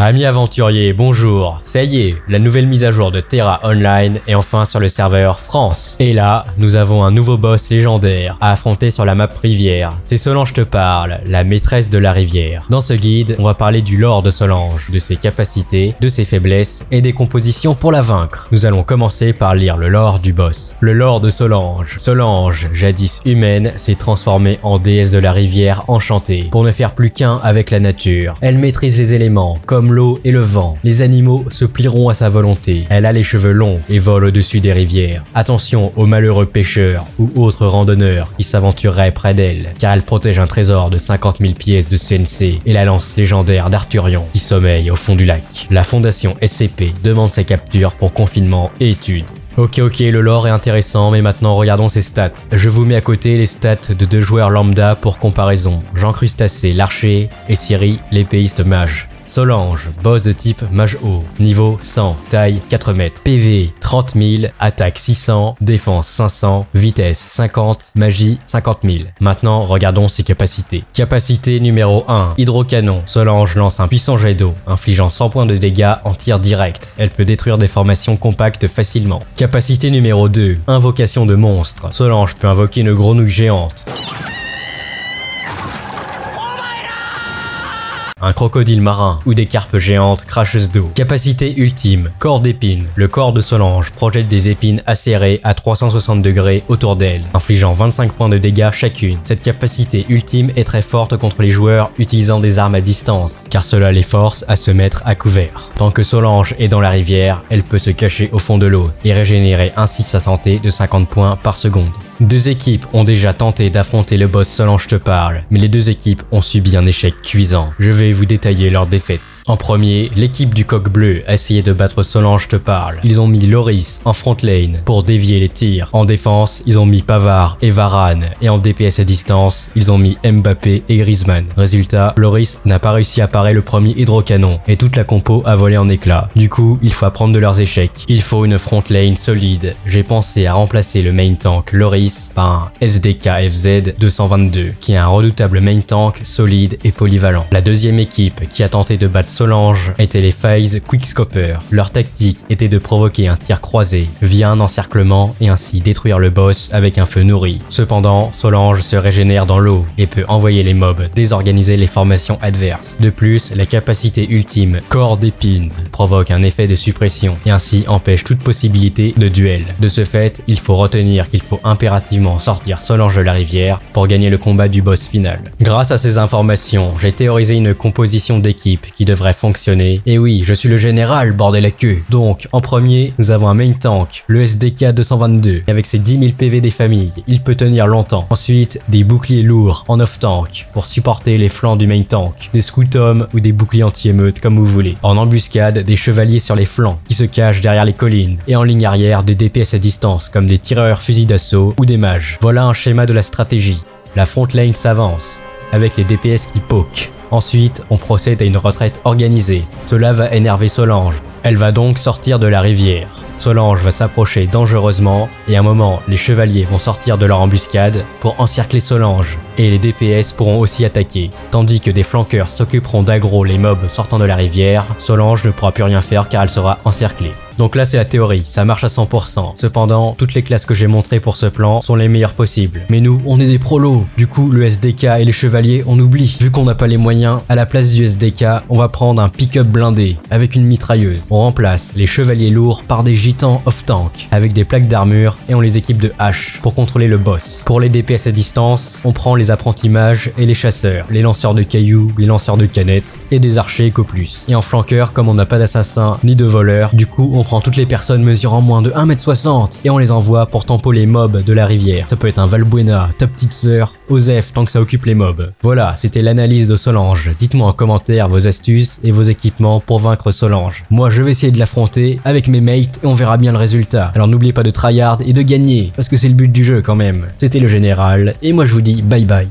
Amis aventuriers, bonjour. Ça y est, la nouvelle mise à jour de Terra Online est enfin sur le serveur France. Et là, nous avons un nouveau boss légendaire à affronter sur la map rivière. C'est Solange te parle, la maîtresse de la rivière. Dans ce guide, on va parler du lore de Solange, de ses capacités, de ses faiblesses et des compositions pour la vaincre. Nous allons commencer par lire le lore du boss. Le lore de Solange. Solange, jadis humaine, s'est transformée en déesse de la rivière enchantée pour ne faire plus qu'un avec la nature. Elle maîtrise les éléments, comme l'eau et le vent. Les animaux se plieront à sa volonté. Elle a les cheveux longs et vole au-dessus des rivières. Attention aux malheureux pêcheurs ou autres randonneurs qui s'aventureraient près d'elle, car elle protège un trésor de 50 000 pièces de CNC et la lance légendaire d'Arthurion qui sommeille au fond du lac. La fondation SCP demande sa capture pour confinement et études. Ok, le lore est intéressant, mais maintenant regardons ses stats. Je vous mets à côté les stats de deux joueurs lambda pour comparaison. Jean Crustacé, l'archer, et Ciri, l'épéiste mage. Solange, boss de type mage haut, niveau 100, taille 4 mètres, PV 30 000, attaque 600, défense 500, vitesse 50, magie 50 000. Maintenant, regardons ses capacités. Capacité numéro 1, hydrocanon. Solange lance un puissant jet d'eau, infligeant 100 points de dégâts en tir direct. Elle peut détruire des formations compactes facilement. Capacité numéro 2, invocation de monstre. Solange peut invoquer une grenouille géante, un crocodile marin ou des carpes géantes cracheuses d'eau. Capacité ultime, corps d'épines. Le corps de Solange projette des épines acérées à 360 degrés autour d'elle, infligeant 25 points de dégâts chacune. Cette capacité ultime est très forte contre les joueurs utilisant des armes à distance, car cela les force à se mettre à couvert. Tant que Solange est dans la rivière, elle peut se cacher au fond de l'eau et régénérer ainsi sa santé de 50 points par seconde. Deux équipes ont déjà tenté d'affronter le boss Solange te parle, mais les deux équipes ont subi un échec cuisant. Je vais vous détailler leur défaite. En premier, l'équipe du coq bleu a essayé de battre Solange te parle. Ils ont mis Loris en front lane pour dévier les tirs. En défense, ils ont mis Pavard et Varane, et en DPS à distance, ils ont mis Mbappé et Griezmann. Résultat, Loris n'a pas réussi à parer le premier hydrocanon, et toute la compo a volé en éclats. Du coup, il faut apprendre de leurs échecs. Il faut une front lane solide. J'ai pensé à remplacer le main tank Loris par un SDK FZ 222, qui est un redoutable main tank solide et polyvalent. La deuxième équipe qui a tenté de battre Solange était les FaZe Quickscoper. Leur tactique était de provoquer un tir croisé via un encerclement et ainsi détruire le boss avec un feu nourri. Cependant, Solange se régénère dans l'eau et peut envoyer les mobs désorganiser les formations adverses. De plus, la capacité ultime corps d'épines provoque un effet de suppression et ainsi empêche toute possibilité de duel. De ce fait, il faut retenir qu'il faut impérativement sortir Solange de la rivière pour gagner le combat du boss final. Grâce à ces informations, j'ai théorisé une composition d'équipe qui devrait fonctionner. Et oui, je suis le général, bordel la queue. Donc, en premier, nous avons un main tank, le SDK 222, avec ses 10 000 PV des familles, il peut tenir longtemps. Ensuite, des boucliers lourds en off-tank pour supporter les flancs du main tank, des scoutomes ou des boucliers anti-émeute comme vous voulez. En embuscade, des chevaliers sur les flancs qui se cachent derrière les collines. Et en ligne arrière, des DPS à distance comme des tireurs fusils d'assaut ou des mages. Voilà un schéma de la stratégie. La front lane s'avance, avec les DPS qui poke. Ensuite, on procède à une retraite organisée. Cela va énerver Solange. Elle va donc sortir de la rivière. Solange va s'approcher dangereusement et à un moment, les chevaliers vont sortir de leur embuscade pour encercler Solange et les DPS pourront aussi attaquer. Tandis que des flanqueurs s'occuperont d'aggro les mobs sortant de la rivière, Solange ne pourra plus rien faire car elle sera encerclée. Donc là c'est la théorie, ça marche à 100%. Cependant, toutes les classes que j'ai montrées pour ce plan sont les meilleures possibles. Mais nous, on est des prolos. Du coup, le SDK et les chevaliers, on oublie. Vu qu'on n'a pas les moyens, à la place du SDK, on va prendre un pick-up blindé avec une mitrailleuse. On remplace les chevaliers lourds par des gitans off-tank avec des plaques d'armure et on les équipe de haches pour contrôler le boss. Pour les DPS à distance, on prend les apprentis mages et les chasseurs, les lanceurs de cailloux, les lanceurs de canettes et des archers éco plus. Et en flanqueur, comme on n'a pas d'assassin ni de voleur, du coup on prend toutes les personnes mesurant moins de 1m60 et on les envoie pour tempo les mobs de la rivière. Ça peut être un Valbuena, ta petite sœur, Osef tant que ça occupe les mobs. Voilà, c'était l'analyse de Solange. Dites-moi en commentaire vos astuces et vos équipements pour vaincre Solange. Moi je vais essayer de l'affronter avec mes mates et on verra bien le résultat. Alors n'oubliez pas de tryhard et de gagner, parce que c'est le but du jeu quand même. C'était le général, et moi je vous dis bye bye.